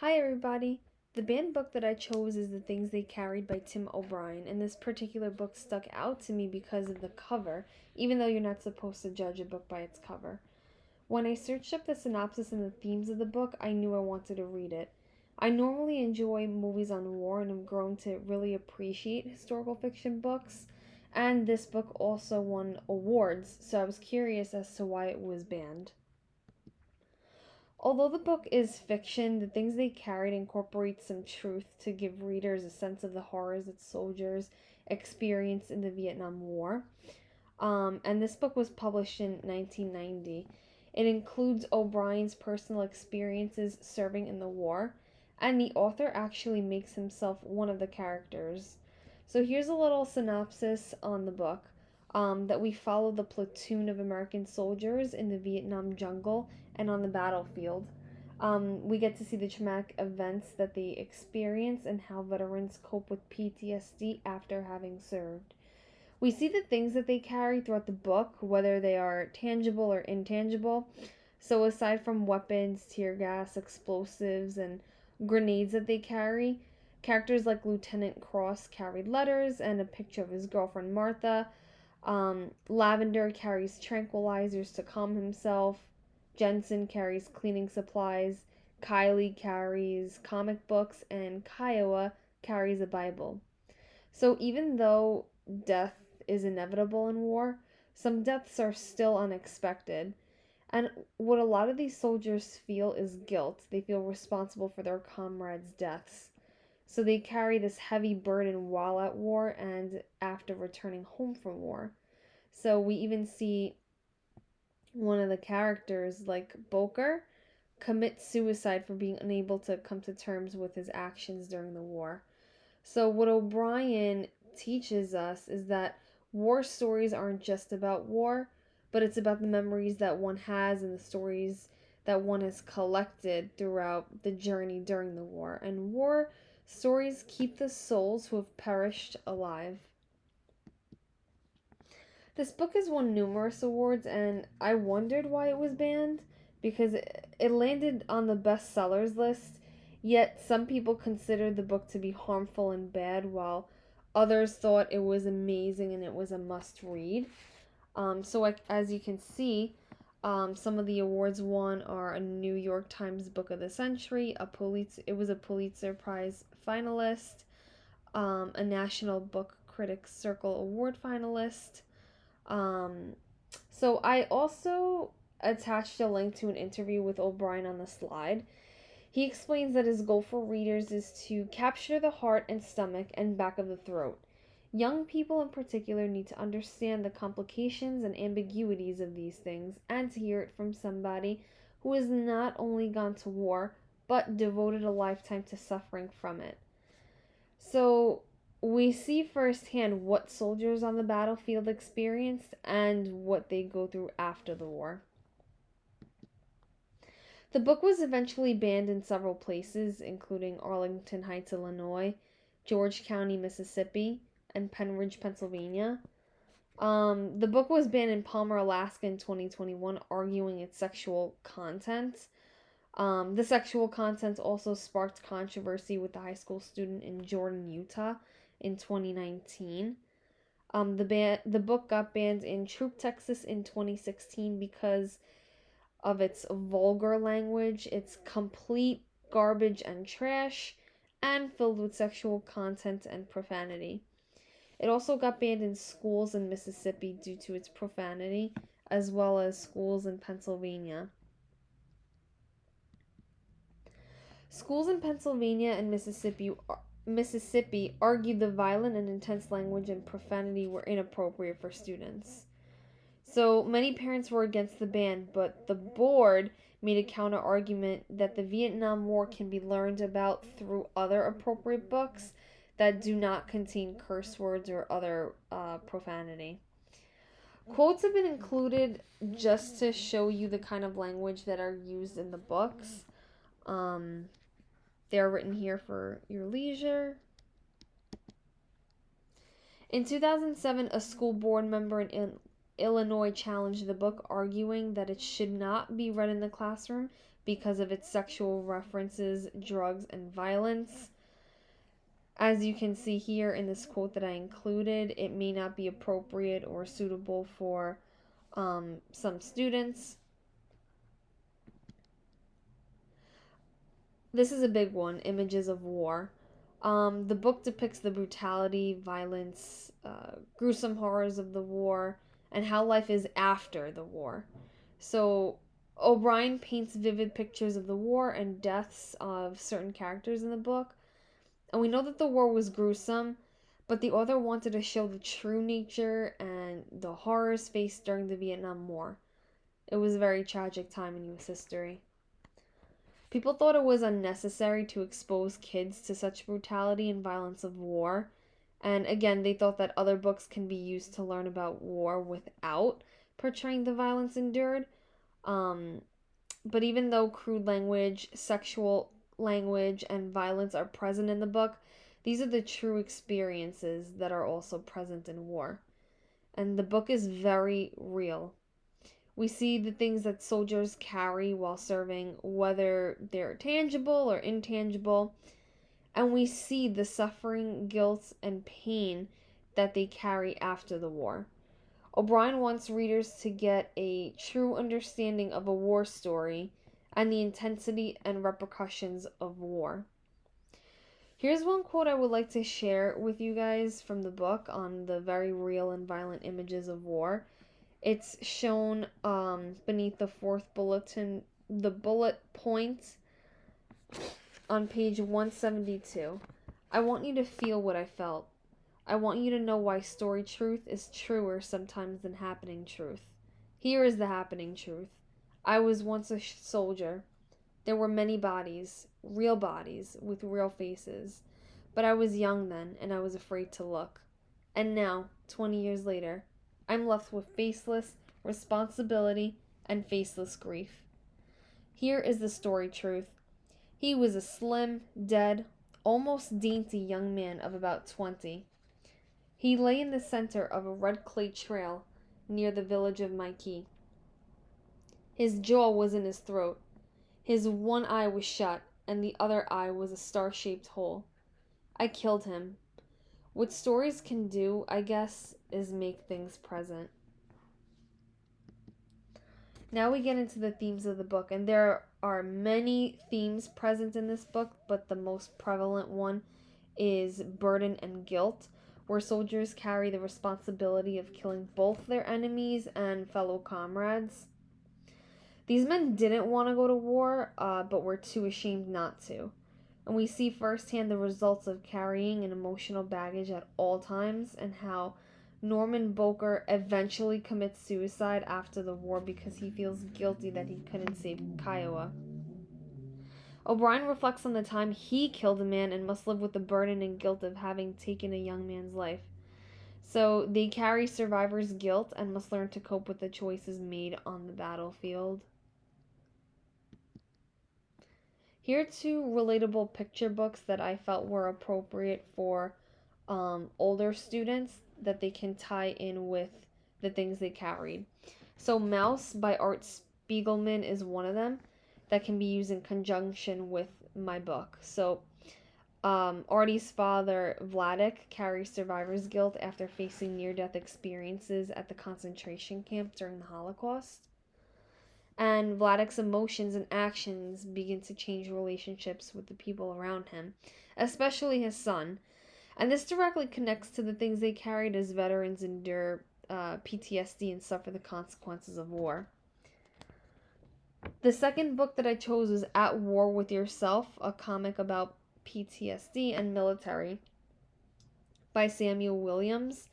Hi, everybody. The banned book that I chose is The Things They Carried by Tim O'Brien, and this particular book stuck out to me because of the cover, even though you're not supposed to judge a book by its cover. When I searched up the synopsis and the themes of the book, I knew I wanted to read it. I normally enjoy movies on war and have grown to really appreciate historical fiction books, and this book also won awards, so I was curious as to why it was banned. Although the book is fiction, the things they carried incorporate some truth to give readers a sense of the horrors that soldiers experienced in the Vietnam War. And this book was published in 1990. It includes O'Brien's personal experiences serving in the war, and the author actually makes himself one of the characters. So here's a little synopsis on the book. That we follow the platoon of American soldiers in the Vietnam jungle and on the battlefield. We get to see the traumatic events that they experience and how veterans cope with PTSD after having served. We see the things that they carry throughout the book, whether they are tangible or intangible. So, aside from weapons, tear gas, explosives, and grenades that they carry, characters like Lieutenant Cross carried letters and a picture of his girlfriend Martha. Lavender carries tranquilizers to calm himself. Jensen carries cleaning supplies. Kylie carries comic books, and Kiowa carries a Bible. So, even though death is inevitable in war, some deaths are still unexpected. And what a lot of these soldiers feel is guilt. They feel responsible for their comrades' deaths. So they carry this heavy burden while at war and after returning home from war. So we even see one of the characters, like Boker, commit suicide for being unable to come to terms with his actions during the war. So, what O'Brien teaches us is that war stories aren't just about war, but it's about the memories that one has and the stories that one has collected throughout the journey during the war. And war stories keep the souls who have perished alive. This book has won numerous awards, and I wondered why it was banned because it landed on the bestsellers list. Yet some people considered the book to be harmful and bad, while others thought it was amazing and it was a must read. As you can see, some of the awards won are a New York Times Book of the Century, it was a Pulitzer Prize finalist, a National Book Critics Circle Award finalist. Um, so I also attached a link to an interview with O'Brien on the slide. He explains that his goal for readers is to capture the heart and stomach and back of the throat. Young people in particular need to understand the complications and ambiguities of these things and to hear it from somebody who has not only gone to war but devoted a lifetime to suffering from it. So we see firsthand what soldiers on the battlefield experienced and what they go through after the war. The book was eventually banned in several places, including Arlington Heights, Illinois, George County, Mississippi, and Penridge, Pennsylvania. The book was banned in Palmer, Alaska in 2021, arguing its sexual content. The sexual content also sparked controversy with the high school student in Jordan, Utah in 2019. The book got banned in Troop, Texas in 2016 because of its vulgar language, its complete garbage and trash, and filled with sexual content and profanity. It also got banned in schools in Mississippi due to its profanity, as well as schools in Pennsylvania. Schools in Pennsylvania and Mississippi argued the violent and intense language and profanity were inappropriate for students. So many parents were against the ban, but the board made a counter argument that the Vietnam War can be learned about through other appropriate books that do not contain curse words or other profanity. Quotes have been included just to show you the kind of language that are used in the books. They are written here for your leisure. In 2007, a school board member in Illinois challenged the book, arguing that it should not be read in the classroom because of its sexual references, drugs, and violence. As you can see here in this quote that I included, it may not be appropriate or suitable for some students. This is a big one, Images of War. The book depicts the brutality, violence, gruesome horrors of the war, and how life is after the war. So, O'Brien paints vivid pictures of the war and deaths of certain characters in the book. And we know that the war was gruesome, but the author wanted to show the true nature and the horrors faced during the Vietnam War. It was a very tragic time in U.S. history. People thought it was unnecessary to expose kids to such brutality and violence of war. And again, they thought that other books can be used to learn about war without portraying the violence endured. But even though crude language, sexual language, and violence are present in the book, these are the true experiences that are also present in war. And the book is very real. We see the things that soldiers carry while serving, whether they're tangible or intangible, and we see the suffering, guilt, and pain that they carry after the war. O'Brien wants readers to get a true understanding of a war story and the intensity and repercussions of war. Here's one quote I would like to share with you guys from the book on the very real and violent images of war. It's shown beneath the fourth bulletin, the bullet point on page 172. I want you to feel what I felt. I want you to know why story truth is truer sometimes than happening truth. Here is the happening truth. I was once a soldier. There were many bodies, real bodies, with real faces. But I was young then, and I was afraid to look. And now, 20 years later, I'm left with faceless responsibility and faceless grief. Here is the story truth. He was a slim, dead, almost dainty young man of about 20. He lay in the center of a red clay trail near the village of Maiki. His jaw was in his throat. His one eye was shut, and the other eye was a star-shaped hole. I killed him. What stories can do, I guess, is make things present. Now we get into the themes of the book, and there are many themes present in this book, but the most prevalent one is burden and guilt, where soldiers carry the responsibility of killing both their enemies and fellow comrades. These men didn't want to go to war, but were too ashamed not to. And we see firsthand the results of carrying an emotional baggage at all times, and how Norman Boker eventually commits suicide after the war because he feels guilty that he couldn't save Kiowa. O'Brien reflects on the time he killed a man and must live with the burden and guilt of having taken a young man's life. So they carry survivors' guilt and must learn to cope with the choices made on the battlefield. Here are two relatable picture books that I felt were appropriate for older students that they can tie in with the things they carried. So Mouse by Art Spiegelman is one of them that can be used in conjunction with my book. So Artie's father, Vladek, carries survivor's guilt after facing near-death experiences at the concentration camp during the Holocaust. And Vladek's emotions and actions begin to change relationships with the people around him, especially his son. And this directly connects to the things they carried as veterans endure PTSD and suffer the consequences of war. The second book that I chose was At War with Yourself, a comic about PTSD and military by Samuel Williams,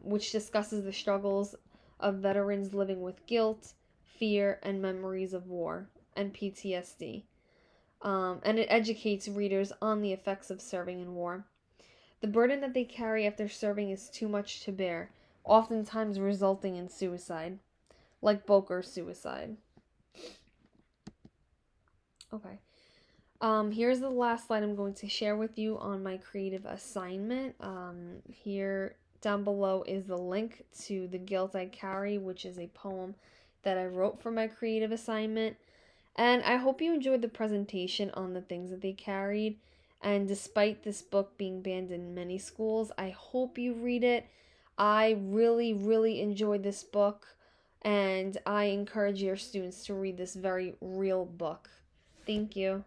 which discusses the struggles of veterans living with guilt, fear, and memories of war and PTSD. And it educates readers on the effects of serving in war. The burden that they carry after serving is too much to bear, oftentimes resulting in suicide, like Boker's suicide. Okay. Here's the last slide I'm going to share with you on my creative assignment. Here down below is the link to The Guilt I Carry, which is a poem that I wrote for my creative assignment. And I hope you enjoyed the presentation on the things that they carried. And despite this book being banned in many schools, I hope you read it. I really, really enjoyed this book, and I encourage your students to read this very real book. Thank you.